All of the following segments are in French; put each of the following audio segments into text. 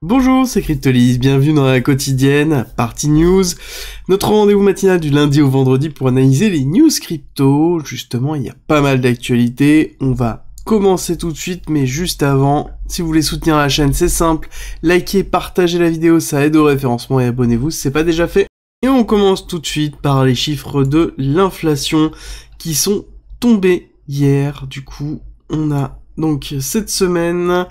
Bonjour, c'est Cryptolis, bienvenue dans la quotidienne, partie news, notre rendez-vous matinal du lundi au vendredi pour analyser les news crypto. Justement, il y a pas mal d'actualités, on va commencer tout de suite, mais juste avant, si vous voulez soutenir la chaîne, c'est simple, likez, partagez la vidéo, ça aide au référencement et abonnez-vous si c'est pas déjà fait. Et on commence tout de suite par les chiffres de l'inflation qui sont tombés hier. Du coup, on a donc cette semaine,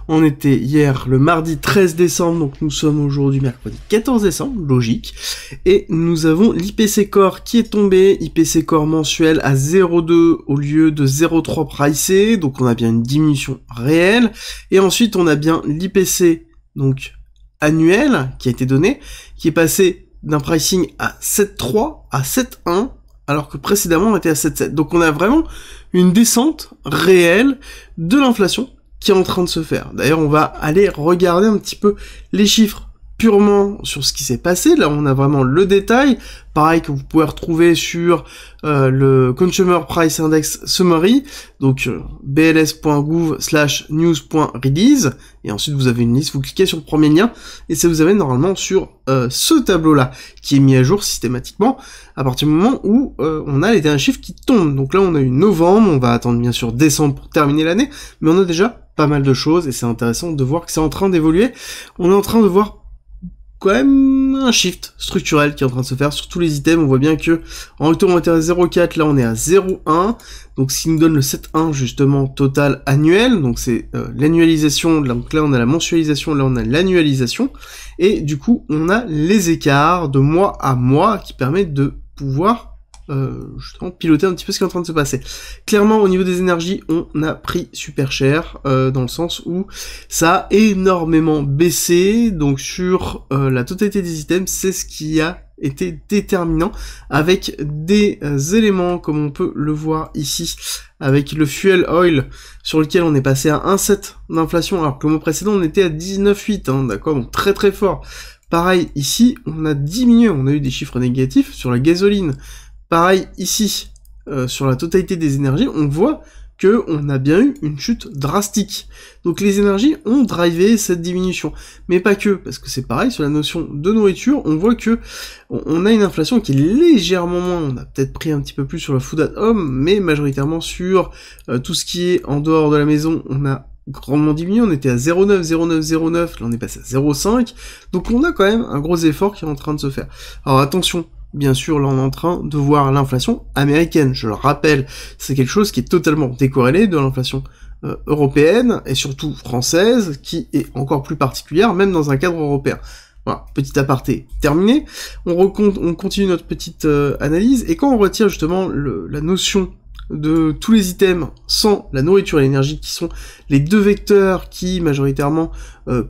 on était hier le mardi 13 décembre, donc nous sommes aujourd'hui mercredi 14 décembre, logique, et nous avons l'IPC Core qui est tombé, IPC Core mensuel à 0,2 au lieu de 0,3 pricé, donc on a bien une diminution réelle, et ensuite on a bien l'IPC donc annuel qui a été donné, qui est passé d'un pricing à 7,3 à 7,1, alors que précédemment on était à 7,7. Donc on a vraiment une descente réelle de l'inflation qui est en train de se faire. D'ailleurs, on va aller regarder un petit peu les chiffres purement sur ce qui s'est passé. Là, on a vraiment le détail, pareil que vous pouvez retrouver sur le Consumer Price Index Summary, donc bls.gouv/news.release, et ensuite vous avez une liste, vous cliquez sur le premier lien, et ça vous amène normalement sur ce tableau-là, qui est mis à jour systématiquement à partir du moment où on a les derniers chiffres qui tombent. Donc là, on a eu novembre, on va attendre bien sûr décembre pour terminer l'année, mais on a déjà pas mal de choses, et c'est intéressant de voir que c'est en train d'évoluer. On est en train de voir quand même un shift structurel qui est en train de se faire sur tous les items. On voit bien que en octobre on était à 0,4, là on est à 0,1, donc ce qui nous donne le 7,1 justement total annuel, donc c'est l'annualisation, donc là on a la mensualisation, là on a l'annualisation, et du coup on a les écarts de mois à mois qui permettent de pouvoir justement piloter un petit peu ce qui est en train de se passer. Clairement au niveau des énergies on a pris super cher dans le sens où ça a énormément baissé, donc sur la totalité des items c'est ce qui a été déterminant, avec des éléments comme on peut le voir ici avec le fuel oil sur lequel on est passé à 1,7 d'inflation alors que le mois précédent on était à 19,8, hein, d'accord, donc très très fort. Pareil ici on a diminué, on a eu des chiffres négatifs sur la gasoline. Pareil ici, sur la totalité des énergies, on voit que on a bien eu une chute drastique. Donc les énergies ont drivé cette diminution. Mais pas que, parce que c'est pareil, sur la notion de nourriture, on voit que on a une inflation qui est légèrement moins, on a peut-être pris un petit peu plus sur le food at home, mais majoritairement sur tout ce qui est en dehors de la maison, on a grandement diminué, on était à 0,9, 0,9, 0,9, là on est passé à 0,5, donc on a quand même un gros effort qui est en train de se faire. Alors attention, bien sûr, là on est en train de voir l'inflation américaine, je le rappelle, c'est quelque chose qui est totalement décorrélé de l'inflation européenne, et surtout française, qui est encore plus particulière, même dans un cadre européen. Voilà, petit aparté terminé, on continue notre petite analyse, et quand on retire justement la notion de tous les items sans la nourriture et l'énergie, qui sont les deux vecteurs qui majoritairement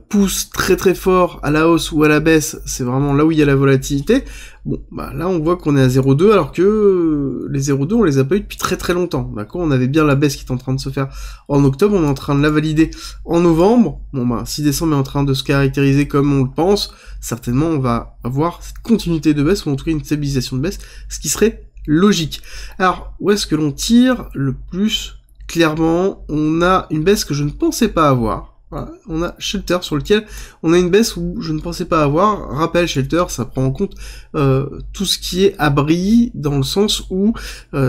poussent très très fort à la hausse ou à la baisse, c'est vraiment là où il y a la volatilité. Bon, bah là on voit qu'on est à 0,2 alors que les 0,2 on les a pas eu depuis très très longtemps, d'accord. On avait bien la baisse qui est en train de se faire en octobre, on est en train de la valider en novembre. Bon bah si décembre est en train de se caractériser comme on le pense, certainement on va avoir cette continuité de baisse, ou en tout cas une stabilisation de baisse, ce qui serait logique. Alors, où est-ce que l'on tire le plus clairement? On a une baisse que je ne pensais pas avoir. Voilà. On a Shelter sur lequel on a une baisse où je ne pensais pas avoir. Rappel, Shelter, ça prend en compte tout ce qui est abri, dans le sens où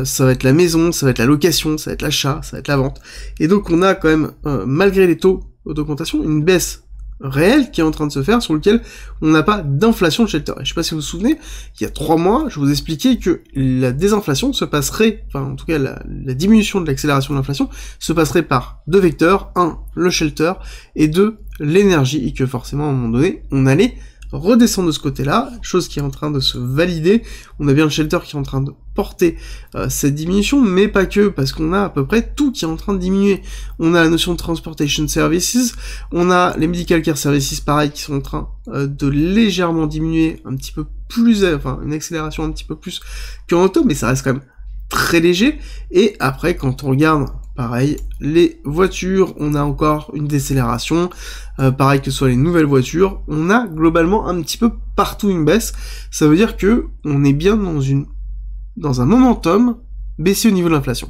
ça va être la maison, ça va être la location, ça va être l'achat, ça va être la vente. Et donc on a quand même, malgré les taux d'augmentation, une baisse réel qui est en train de se faire, sur lequel on n'a pas d'inflation de Shelter. Et je sais pas si vous vous souvenez, il y a 3 mois, je vous expliquais que la désinflation se passerait, enfin en tout cas la diminution de l'accélération de l'inflation se passerait par deux vecteurs, un, le Shelter, et deux, l'énergie, et que forcément à un moment donné, on allait redescendre de ce côté-là, chose qui est en train de se valider. On a bien le Shelter qui est en train de porter cette diminution, mais pas que, parce qu'on a à peu près tout qui est en train de diminuer. On a la notion de Transportation Services, on a les Medical Care Services, pareil, qui sont en train de légèrement diminuer un petit peu plus, enfin une accélération un petit peu plus qu'en octobre, mais ça reste quand même très léger. Et après, quand on regarde, pareil, les voitures, on a encore une décélération, pareil que ce soit les nouvelles voitures, on a globalement un petit peu partout une baisse. Ça veut dire que on est bien dans un momentum baissé au niveau de l'inflation.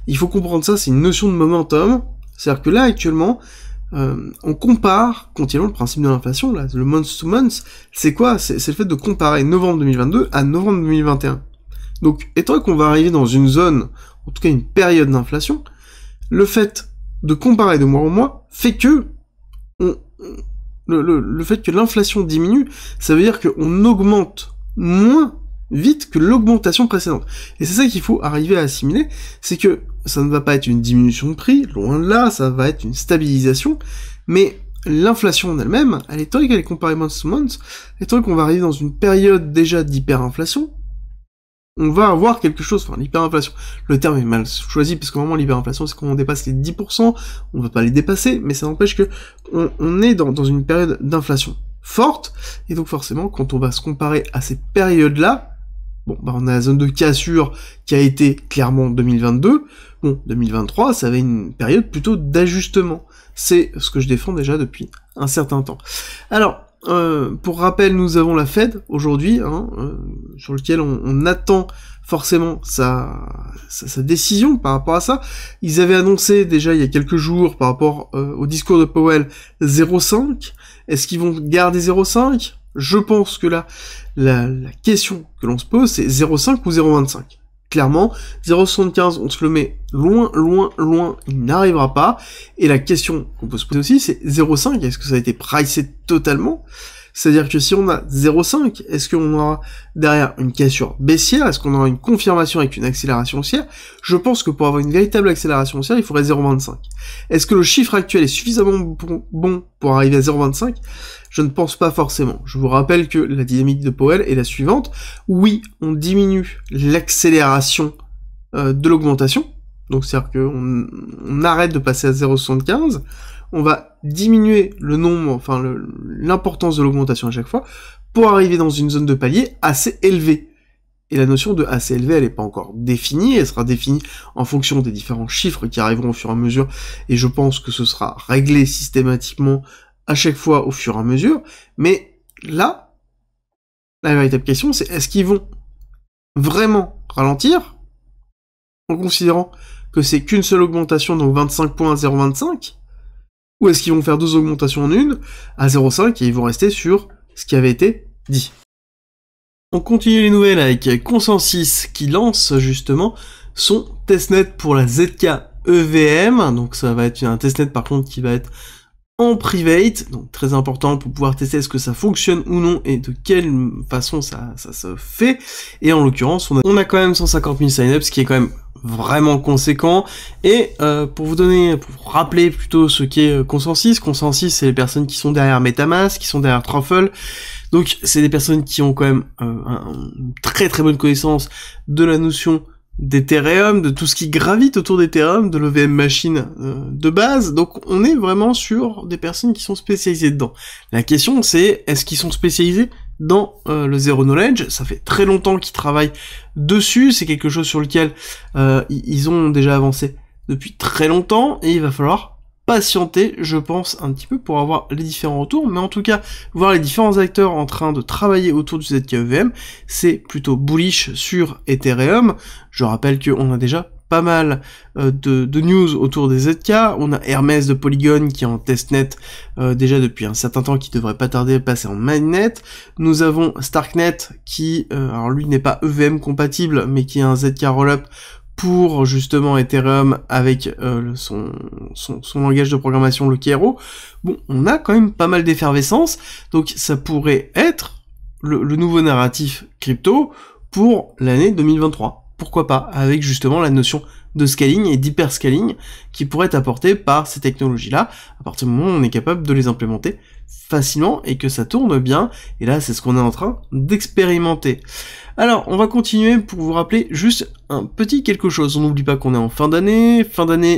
Il faut comprendre ça, c'est une notion de momentum, c'est-à-dire que là actuellement, on compare continuellement le principe de l'inflation, là, le month to month, c'est quoi? C'est le fait de comparer novembre 2022 à novembre 2021. Donc, étant donné qu'on va arriver dans une zone, en tout cas une période d'inflation, le fait de comparer de mois en mois fait que le fait que l'inflation diminue, ça veut dire qu'on augmente moins vite que l'augmentation précédente. Et c'est ça qu'il faut arriver à assimiler, c'est que ça ne va pas être une diminution de prix, loin de là, ça va être une stabilisation, mais l'inflation en elle-même, étant donné qu'elle est comparée month to month, étant donné qu'on va arriver dans une période déjà d'hyperinflation, on va avoir quelque chose, enfin l'hyperinflation, le terme est mal choisi, parce qu'au moment l'hyperinflation, c'est quand on dépasse les 10%, on va pas les dépasser, mais ça n'empêche que on est dans une période d'inflation forte, et donc forcément, quand on va se comparer à ces périodes-là, bon, bah on a la zone de cassure qui a été clairement 2022, bon, 2023, ça avait une période plutôt d'ajustement. C'est ce que je défends déjà depuis un certain temps. Alors, pour rappel, nous avons la Fed aujourd'hui, sur lequel on attend forcément sa décision par rapport à ça. Ils avaient annoncé déjà il y a quelques jours par rapport au discours de Powell 0,5. Est-ce qu'ils vont garder 0,5 ? Je pense que là, la question que l'on se pose, c'est 0,5 ou 0,25. Clairement, 0,75, on se le met loin, il n'arrivera pas. Et la question qu'on peut se poser aussi, c'est 0,5, est-ce que ça a été pricé totalement ? C'est-à-dire que si on a 0,5, est-ce qu'on aura derrière une cassure baissière ? Est-ce qu'on aura une confirmation avec une accélération haussière ? Je pense que pour avoir une véritable accélération haussière, il faudrait 0,25. Est-ce que le chiffre actuel est suffisamment bon pour arriver à 0,25 ? Je ne pense pas forcément. Je vous rappelle que la dynamique de Powell est la suivante. Oui, on diminue l'accélération de l'augmentation. Donc c'est-à-dire qu'on arrête de passer à 0,75. On va diminuer le nombre, enfin l'importance de l'augmentation à chaque fois, pour arriver dans une zone de palier assez élevée. Et la notion de assez élevé, elle n'est pas encore définie, elle sera définie en fonction des différents chiffres qui arriveront au fur et à mesure, et je pense que ce sera réglé systématiquement à chaque fois au fur et à mesure, mais là, la véritable question, c'est est-ce qu'ils vont vraiment ralentir, en considérant que c'est qu'une seule augmentation, donc 25 points à 0,25, ou est-ce qu'ils vont faire deux augmentations en une, à 0,5, et ils vont rester sur ce qui avait été dit. On continue les nouvelles avec Consensus qui lance justement son testnet pour la ZK EVM, donc ça va être un testnet par contre qui va être en private, donc très important pour pouvoir tester est-ce que ça fonctionne ou non et de quelle façon ça se fait, et en l'occurrence on a quand même 150 000 sign-ups, ce qui est quand même vraiment conséquent, et pour vous rappeler plutôt ce qu'est Consensus, c'est les personnes qui sont derrière MetaMask, qui sont derrière Truffle, donc c'est des personnes qui ont quand même une très très bonne connaissance de la notion d'Ethereum, de tout ce qui gravite autour d'Ethereum, de l'EVM machine de base, donc on est vraiment sur des personnes qui sont spécialisées dedans. La question c'est, est-ce qu'ils sont spécialisés dans le Zero Knowledge? Ça fait très longtemps qu'ils travaillent dessus, c'est quelque chose sur lequel ils ont déjà avancé depuis très longtemps, et il va falloir patienter, je pense, un petit peu pour avoir les différents retours, mais en tout cas, voir les différents acteurs en train de travailler autour du ZK-EVM, c'est plutôt bullish sur Ethereum. Je rappelle qu'on a déjà pas mal de news autour des ZK, on a Hermès de Polygon qui est en testnet déjà depuis un certain temps, qui devrait pas tarder à passer en mainnet. Nous avons Starknet qui, alors lui n'est pas EVM compatible, mais qui est un ZK rollup pour justement Ethereum avec son langage de programmation, le Kero. Bon, on a quand même pas mal d'effervescence, donc ça pourrait être le nouveau narratif crypto pour l'année 2023. Pourquoi pas, avec justement la notion de scaling et d'hyperscaling qui pourrait être apportée par ces technologies-là, à partir du moment où on est capable de les implémenter facilement et que ça tourne bien, et là c'est ce qu'on est en train d'expérimenter. Alors, on va continuer pour vous rappeler juste un petit quelque chose. On n'oublie pas qu'on est en fin d'année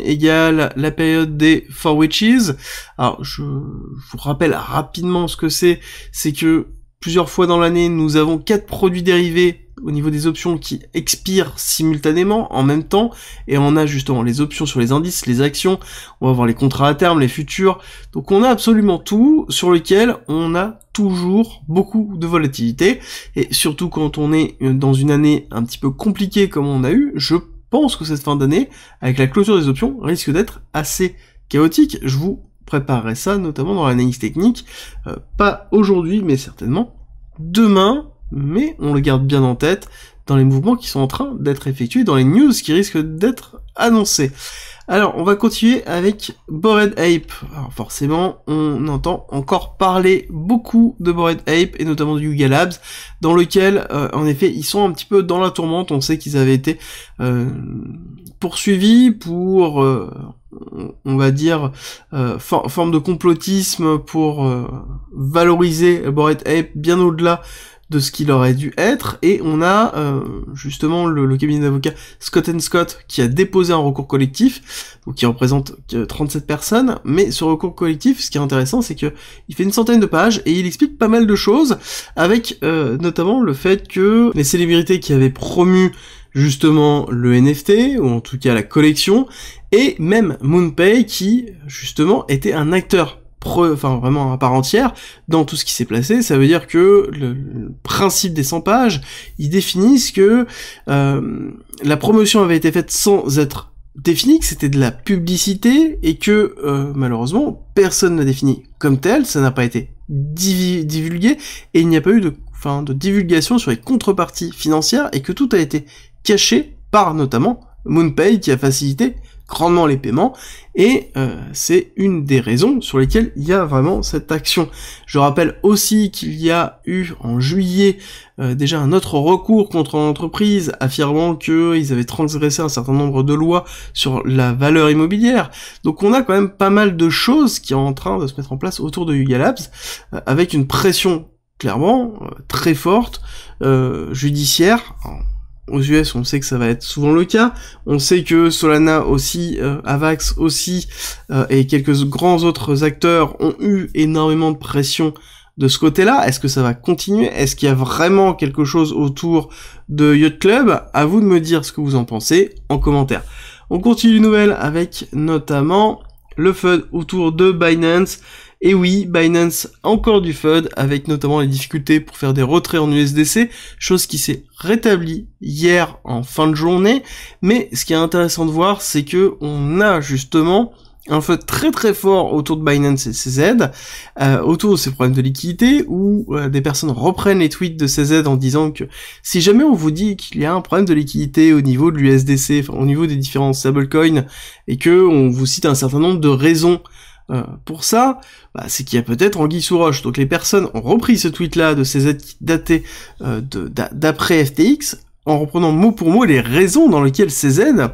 égale la période des 4 witches. Alors, je vous rappelle rapidement ce que c'est que plusieurs fois dans l'année, nous avons 4 produits dérivés au niveau des options qui expirent simultanément, en même temps, et on a justement les options sur les indices, les actions, on va voir les contrats à terme, les futurs, donc on a absolument tout sur lequel on a toujours beaucoup de volatilité, et surtout quand on est dans une année un petit peu compliquée comme on a eu, je pense que cette fin d'année, avec la clôture des options, risque d'être assez chaotique. Je vous préparerait ça, notamment dans l'analyse technique, pas aujourd'hui, mais certainement demain, mais on le garde bien en tête dans les mouvements qui sont en train d'être effectués, dans les news qui risquent d'être annoncées. Alors, on va continuer avec Bored Ape. Alors forcément, on entend encore parler beaucoup de Bored Ape, et notamment du Yuga Labs, dans lequel, en effet, ils sont un petit peu dans la tourmente. On sait qu'ils avaient été poursuivis pour, on va dire, forme de complotisme pour valoriser Bored Ape bien au-delà de ce qu'il aurait dû être, et on a justement le cabinet d'avocats Scott & Scott qui a déposé un recours collectif, donc qui représente 37 personnes, mais ce recours collectif, ce qui est intéressant, c'est que il fait une centaine de pages, et il explique pas mal de choses, avec notamment le fait que les célébrités qui avaient promu justement le NFT, ou en tout cas la collection, et même MoonPay qui, justement, était un acteur vraiment à part entière dans tout ce qui s'est placé. Ça veut dire que le principe des 100 pages, ils définissent que la promotion avait été faite sans être définie, que c'était de la publicité, et que malheureusement personne n'a défini comme tel, ça n'a pas été divulgué, et il n'y a pas eu de divulgation sur les contreparties financières, et que tout a été caché par notamment MoonPay qui a facilité grandement les paiements, et c'est une des raisons sur lesquelles il y a vraiment cette action. Je rappelle aussi qu'il y a eu en juillet déjà un autre recours contre l'entreprise affirmant qu'ils avaient transgressé un certain nombre de lois sur la valeur immobilière. Donc on a quand même pas mal de choses qui sont en train de se mettre en place autour de Yuga Labs, avec une pression clairement très forte judiciaire. Aux US, on sait que ça va être souvent le cas. On sait que Solana aussi, Avax aussi, et quelques grands autres acteurs ont eu énormément de pression de ce côté-là. Est-ce que ça va continuer? Est-ce qu'il y a vraiment quelque chose autour de Yacht Club? À vous de me dire ce que vous en pensez en commentaire. On continue une nouvelle avec notamment le FUD autour de Binance. Et oui, Binance a encore du FUD, avec notamment les difficultés pour faire des retraits en USDC, chose qui s'est rétablie hier en fin de journée. Mais ce qui est intéressant de voir, c'est que on a justement un FUD très très fort autour de Binance et CZ, autour de ces problèmes de liquidité, où des personnes reprennent les tweets de CZ en disant que si jamais on vous dit qu'il y a un problème de liquidité au niveau de l'USDC, enfin au niveau des différents stablecoins, et que on vous cite un certain nombre de raisons pour ça, c'est qu'il y a peut-être anguille sous roche. Donc les personnes ont repris ce tweet-là de CZ qui datait d'après FTX, en reprenant mot pour mot les raisons dans lesquelles CZ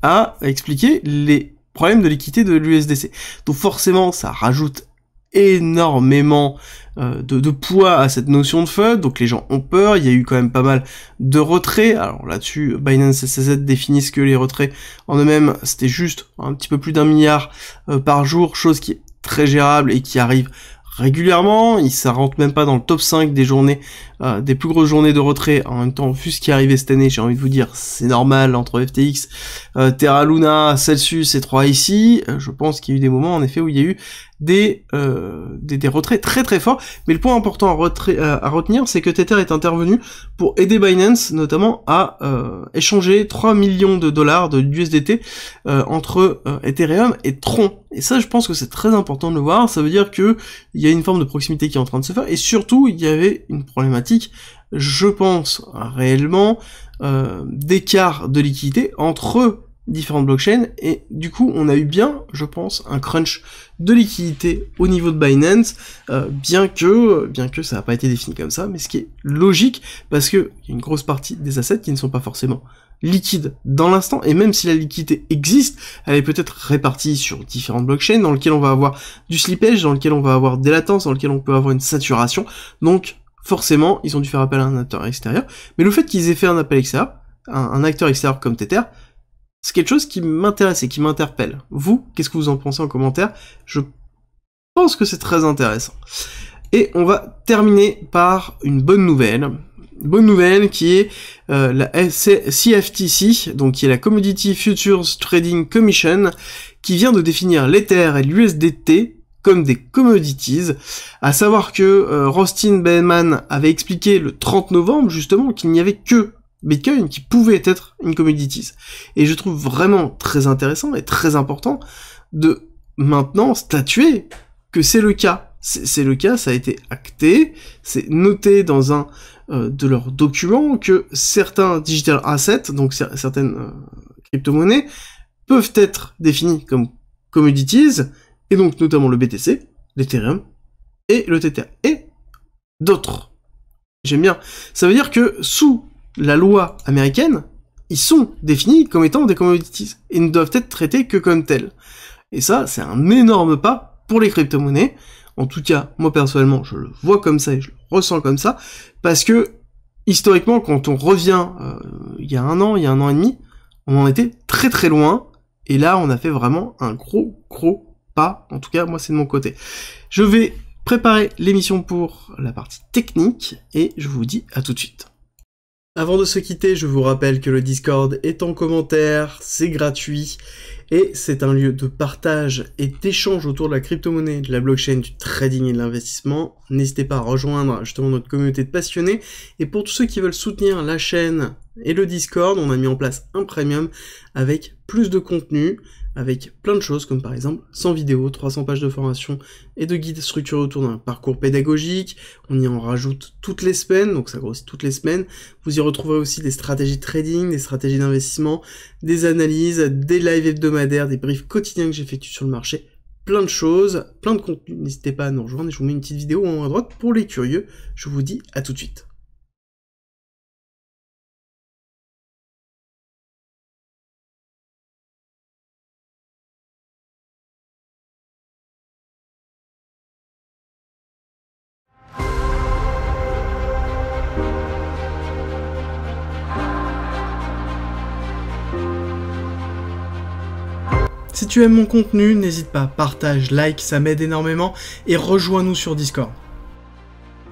a expliqué les problèmes de liquidité de l'USDC. Donc forcément, ça rajoute énormément de poids à cette notion de FUD, donc les gens ont peur, il y a eu quand même pas mal de retraits. Alors là-dessus, Binance et CZ définissent que les retraits en eux-mêmes, c'était juste un petit peu plus d'1 milliard par jour, chose qui est très gérable et qui arrive régulièrement. Ça rentre même pas dans le top 5 des journées, des plus grosses journées de retrait. En même temps, vu ce qui est arrivé cette année, j'ai envie de vous dire, c'est normal, entre FTX, Terra Luna, Celsius et 3 ici, je pense qu'il y a eu des moments, en effet, où il y a eu des retraits très très forts. Mais le point important à retenir, c'est que Tether est intervenu pour aider Binance, notamment à échanger 3 millions de dollars de USDT entre Ethereum et Tron. Et ça, je pense que c'est très important de le voir. Ça veut dire que il y a une forme de proximité qui est en train de se faire, et surtout, il y avait une problématique, je pense, réellement, d'écart de liquidité entre différentes blockchains, et du coup on a eu bien, je pense, un crunch de liquidité au niveau de Binance, bien que ça n'a pas été défini comme ça, mais ce qui est logique, parce que il y a une grosse partie des assets qui ne sont pas forcément liquides dans l'instant, et même si la liquidité existe, elle est peut-être répartie sur différentes blockchains, dans lesquelles on va avoir du slippage, dans lesquelles on va avoir des latences, dans lesquelles on peut avoir une saturation, donc forcément ils ont dû faire appel à un acteur extérieur, mais le fait qu'ils aient fait un appel extérieur, un acteur extérieur comme Tether, c'est quelque chose qui m'intéresse et qui m'interpelle. Vous, qu'est-ce que vous en pensez en commentaire? Je pense que c'est très intéressant. Et on va terminer par une bonne nouvelle. Bonne nouvelle qui est la CFTC, donc qui est la Commodity Futures Trading Commission, qui vient de définir l'Ether et l'USDT comme des commodities, à savoir que Rustin Bellman avait expliqué le 30 novembre justement qu'il n'y avait que Bitcoin qui pouvait être une commodities. Et je trouve vraiment très intéressant et très important de maintenant statué que c'est le cas. C'est le cas, ça a été acté, c'est noté dans un de leurs documents que certains digital assets, donc certaines crypto-monnaies, peuvent être définis comme commodities, et donc notamment le BTC, l'Ethereum, et le Tether, et d'autres. J'aime bien. Ça veut dire que sous la loi américaine, ils sont définis comme étant des commodities, et ne doivent être traités que comme tels. Et ça, c'est un énorme pas pour les crypto-monnaies. En tout cas, moi personnellement, je le vois comme ça et je le ressens comme ça, parce que, historiquement, quand on revient il y a un an et demi, on en était très très loin, et là, on a fait vraiment un gros pas, en tout cas, moi c'est de mon côté. Je vais préparer l'émission pour la partie technique, et je vous dis à tout de suite. Avant de se quitter, je vous rappelle que le Discord est en commentaire, c'est gratuit, et c'est un lieu de partage et d'échange autour de la crypto-monnaie, de la blockchain, du trading et de l'investissement. N'hésitez pas à rejoindre justement notre communauté de passionnés, et pour tous ceux qui veulent soutenir la chaîne et le Discord, on a mis en place un premium avec plus de contenu, avec plein de choses, comme par exemple 100 vidéos, 300 pages de formation et de guides structurés autour d'un parcours pédagogique. On y en rajoute toutes les semaines, donc ça grossit toutes les semaines. Vous y retrouverez aussi des stratégies de trading, des stratégies d'investissement, des analyses, des lives hebdomadaires, des briefs quotidiens que j'effectue sur le marché, plein de choses, plein de contenu. N'hésitez pas à nous rejoindre et je vous mets une petite vidéo en haut à droite pour les curieux. Je vous dis à tout de suite. Si tu aimes mon contenu, n'hésite pas, partage, like, ça m'aide énormément, et rejoins-nous sur Discord.